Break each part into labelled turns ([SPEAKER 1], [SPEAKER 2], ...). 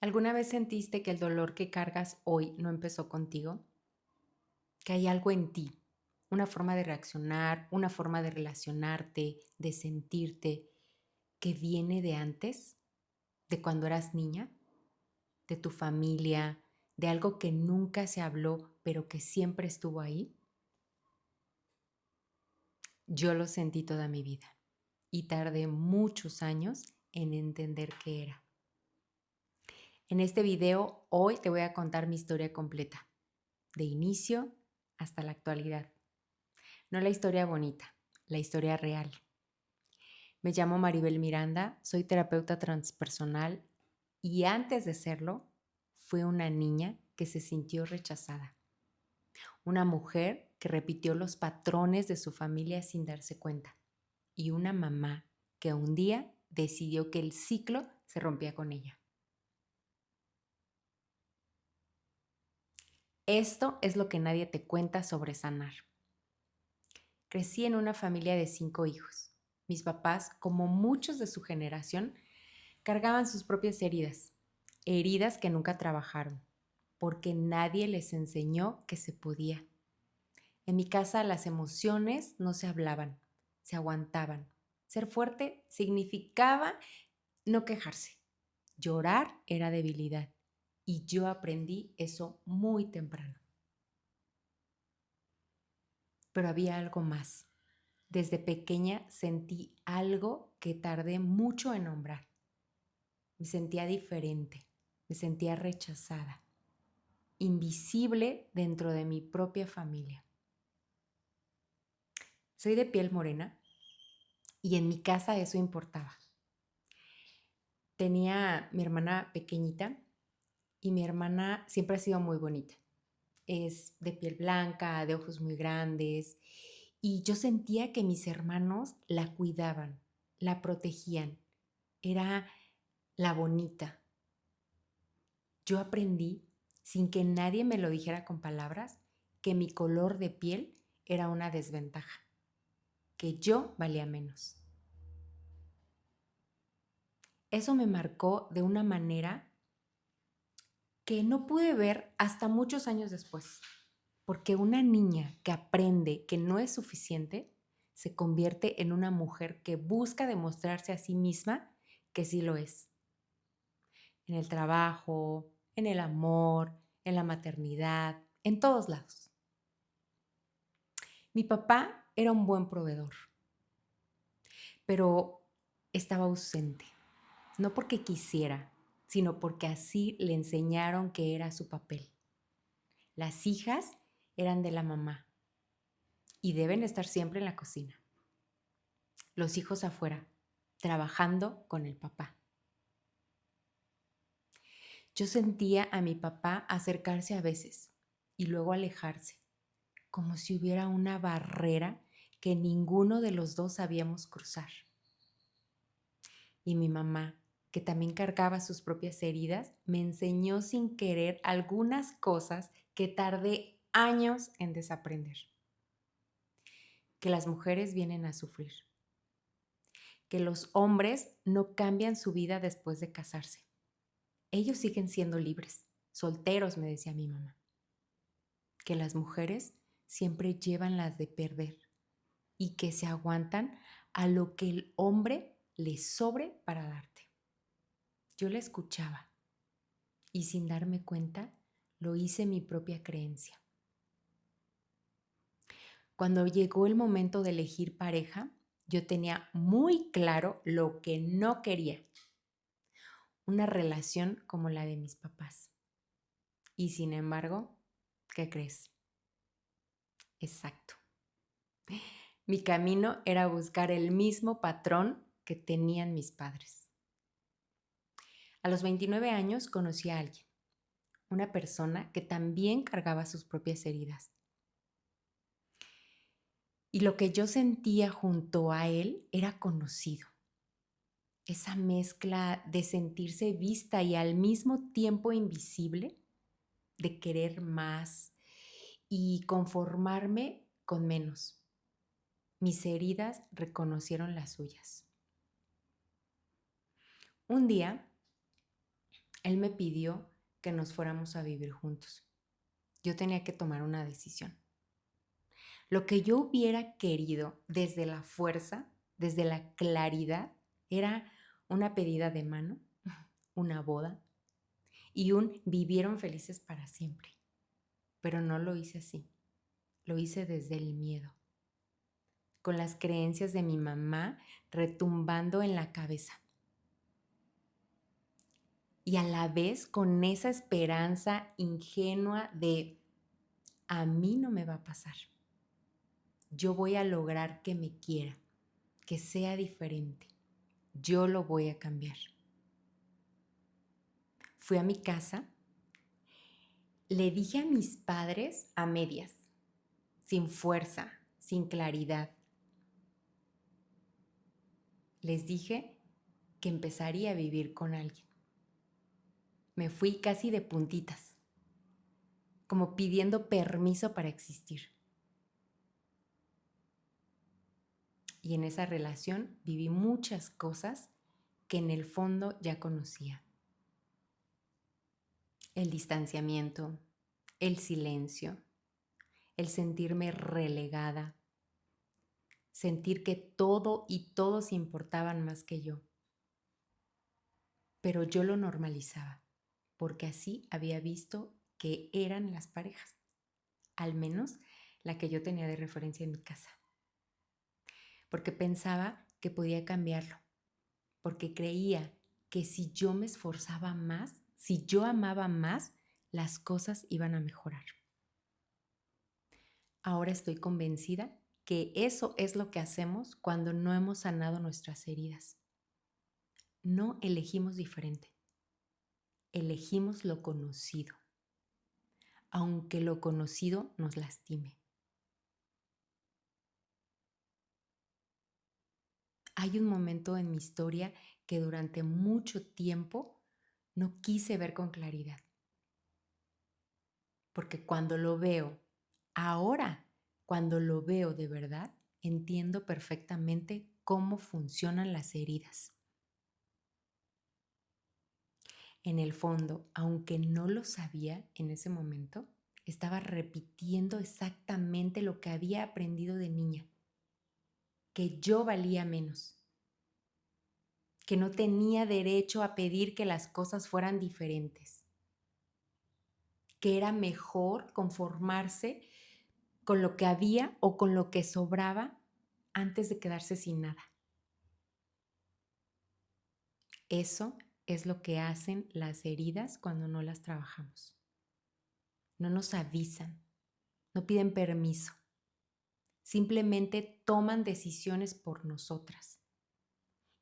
[SPEAKER 1] ¿Alguna vez sentiste que el dolor que cargas hoy no empezó contigo? Que hay algo en ti, una forma de reaccionar, una forma de relacionarte, de sentirte, que viene de antes, de cuando eras niña, de tu familia, de algo que nunca se habló, pero que siempre estuvo ahí. Yo lo sentí toda mi vida y tardé muchos años en entender qué era. En este video hoy te voy a contar mi historia completa, de inicio hasta la actualidad. No la historia bonita, la historia real. Me llamo Maribel Miranda, soy terapeuta transpersonal y antes de serlo, fui una niña que se sintió rechazada. Una mujer que repitió los patrones de su familia sin darse cuenta. Y una mamá que un día decidió que el ciclo se rompía con ella. Esto es lo que nadie te cuenta sobre sanar. Crecí en una familia de 5 hijos. Mis papás, como muchos de su generación, cargaban sus propias heridas, heridas que nunca trabajaron, porque nadie les enseñó que se podía. En mi casa las emociones no se hablaban, se aguantaban. Ser fuerte significaba no quejarse. Llorar era debilidad y yo aprendí eso muy temprano. Pero había algo más. Desde pequeña sentí algo que tardé mucho en nombrar. Me sentía diferente, me sentía rechazada, invisible dentro de mi propia familia. Soy de piel morena y en mi casa eso importaba. Tenía mi hermana pequeñita y mi hermana siempre ha sido muy bonita. Es de piel blanca, de ojos muy grandes y yo sentía que mis hermanos la cuidaban, la protegían. Era la bonita. Yo aprendí, sin que nadie me lo dijera con palabras, que mi color de piel era una desventaja, que yo valía menos. Eso me marcó de una manera que no pude ver hasta muchos años después, porque una niña que aprende que no es suficiente se convierte en una mujer que busca demostrarse a sí misma que sí lo es. En el trabajo, en el amor, en la maternidad, en todos lados. Mi papá era un buen proveedor, pero estaba ausente, no porque quisiera, sino porque así le enseñaron que era su papel. Las hijas eran de la mamá y deben estar siempre en la cocina. Los hijos afuera, trabajando con el papá. Yo sentía a mi papá acercarse a veces y luego alejarse, como si hubiera una barrera que ninguno de los dos sabíamos cruzar. Y mi mamá, que también cargaba sus propias heridas, me enseñó sin querer algunas cosas que tardé años en desaprender. Que las mujeres vienen a sufrir. Que los hombres no cambian su vida después de casarse. Ellos siguen siendo libres, solteros, me decía mi mamá. Que las mujeres siempre llevan las de perder y que se aguantan a lo que el hombre les sobre para darte. Yo la escuchaba y sin darme cuenta lo hice mi propia creencia. Cuando llegó el momento de elegir pareja, yo tenía muy claro lo que no quería. Una relación como la de mis papás. Y sin embargo, ¿qué crees? Exacto. Mi camino era buscar el mismo patrón que tenían mis padres. A los 29 años conocí a alguien, una persona que también cargaba sus propias heridas. Y lo que yo sentía junto a él era conocido. Esa mezcla de sentirse vista y al mismo tiempo invisible, de querer más y conformarme con menos. Mis heridas reconocieron las suyas. Un día Él me pidió que nos fuéramos a vivir juntos. Yo tenía que tomar una decisión. Lo que yo hubiera querido desde la fuerza, desde la claridad, era una pedida de mano, una boda y un vivieron felices para siempre. Pero no lo hice así. Lo hice desde el miedo, con las creencias de mi mamá retumbando en la cabeza. Y a la vez con esa esperanza ingenua de a mí no me va a pasar. Yo voy a lograr que me quiera, que sea diferente. Yo lo voy a cambiar. Fui a mi casa, le dije a mis padres a medias, sin fuerza, sin claridad. Les dije que empezaría a vivir con alguien. Me fui casi de puntitas, como pidiendo permiso para existir. Y en esa relación viví muchas cosas que en el fondo ya conocía. El distanciamiento, el silencio, el sentirme relegada, sentir que todo y todos importaban más que yo. Pero yo lo normalizaba, porque así había visto que eran las parejas, al menos la que yo tenía de referencia en mi casa. Porque pensaba que podía cambiarlo, porque creía que si yo me esforzaba más, si yo amaba más, las cosas iban a mejorar. Ahora estoy convencida que eso es lo que hacemos cuando no hemos sanado nuestras heridas. No elegimos diferente, elegimos lo conocido, aunque lo conocido nos lastime. Hay un momento en mi historia que durante mucho tiempo no quise ver con claridad, porque cuando lo veo de verdad, entiendo perfectamente cómo funcionan las heridas. En el fondo, aunque no lo sabía en ese momento, estaba repitiendo exactamente lo que había aprendido de niña, que yo valía menos, que no tenía derecho a pedir que las cosas fueran diferentes, que era mejor conformarse con lo que había o con lo que sobraba antes de quedarse sin nada. Eso es lo que hacen las heridas cuando no las trabajamos. No nos avisan, no piden permiso, simplemente toman decisiones por nosotras.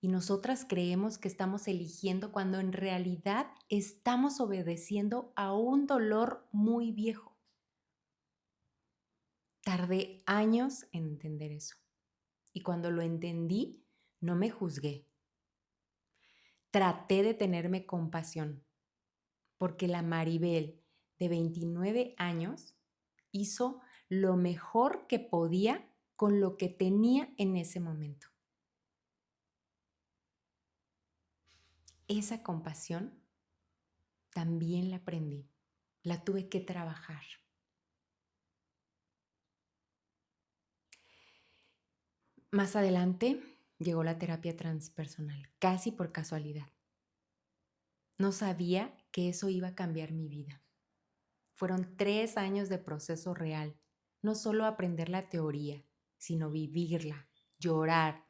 [SPEAKER 1] Y nosotras creemos que estamos eligiendo cuando en realidad estamos obedeciendo a un dolor muy viejo. Tardé años en entender eso. Y cuando lo entendí, no me juzgué. Traté de tenerme compasión, porque la Maribel de 29 años hizo lo mejor que podía con lo que tenía en ese momento. Esa compasión también la aprendí, la tuve que trabajar. Más adelante llegó la terapia transpersonal, casi por casualidad. No sabía que eso iba a cambiar mi vida. Fueron 3 años de proceso real, no solo aprender la teoría, sino vivirla, llorar,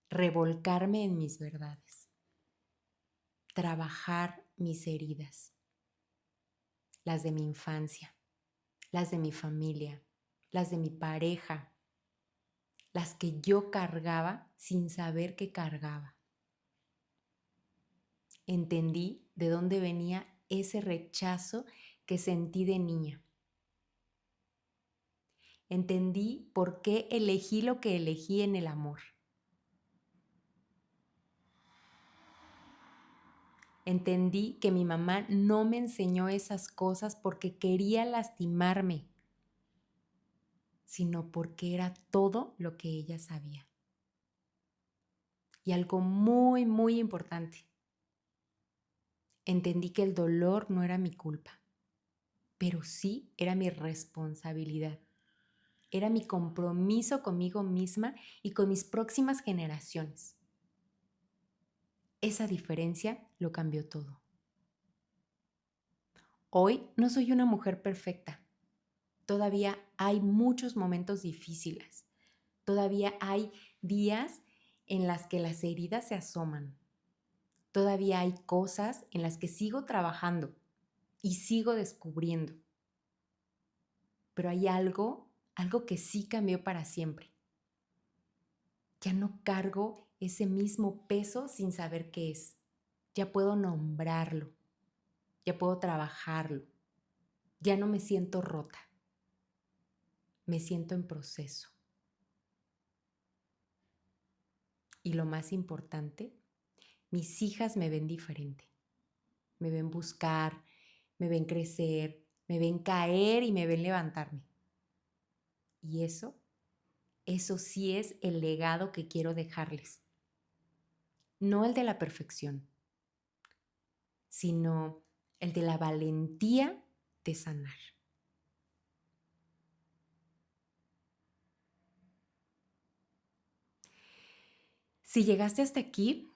[SPEAKER 1] revolcarme en mis verdades, trabajar mis heridas, las de mi infancia, las de mi familia, las de mi pareja, las que yo cargaba sin saber que cargaba. Entendí de dónde venía ese rechazo que sentí de niña. Entendí por qué elegí lo que elegí en el amor. Entendí que mi mamá no me enseñó esas cosas porque quería lastimarme, sino porque era todo lo que ella sabía. Y algo muy, muy importante. Entendí que el dolor no era mi culpa, pero sí era mi responsabilidad. Era mi compromiso conmigo misma y con mis próximas generaciones. Esa diferencia lo cambió todo. Hoy no soy una mujer perfecta. Todavía hay muchos momentos difíciles. Todavía hay días en las que las heridas se asoman. Todavía hay cosas en las que sigo trabajando y sigo descubriendo. Pero hay algo que sí cambió para siempre. Ya no cargo ese mismo peso sin saber qué es. Ya puedo nombrarlo, ya puedo trabajarlo. Ya no me siento rota, me siento en proceso. Y lo más importante, mis hijas me ven diferente. Me ven buscar, me ven crecer, me ven caer y me ven levantarme. Y eso sí es el legado que quiero dejarles. No el de la perfección, sino el de la valentía de sanar. Si llegaste hasta aquí,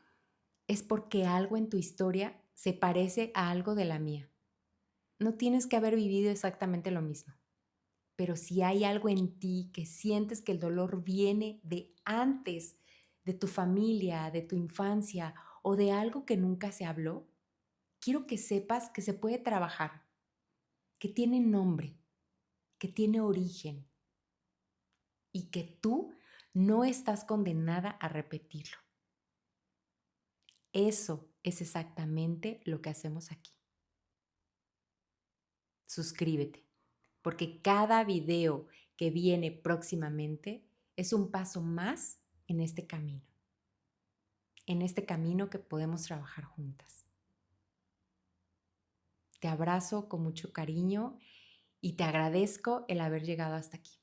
[SPEAKER 1] es porque algo en tu historia se parece a algo de la mía. No tienes que haber vivido exactamente lo mismo, pero si hay algo en ti que sientes que el dolor viene de antes, de tu familia, de tu infancia o de algo que nunca se habló, quiero que sepas que se puede trabajar, que tiene nombre, que tiene origen y que tú no estás condenada a repetirlo. Eso es exactamente lo que hacemos aquí. Suscríbete, porque cada video que viene próximamente es un paso más en este camino que podemos trabajar juntas. Te abrazo con mucho cariño y te agradezco el haber llegado hasta aquí.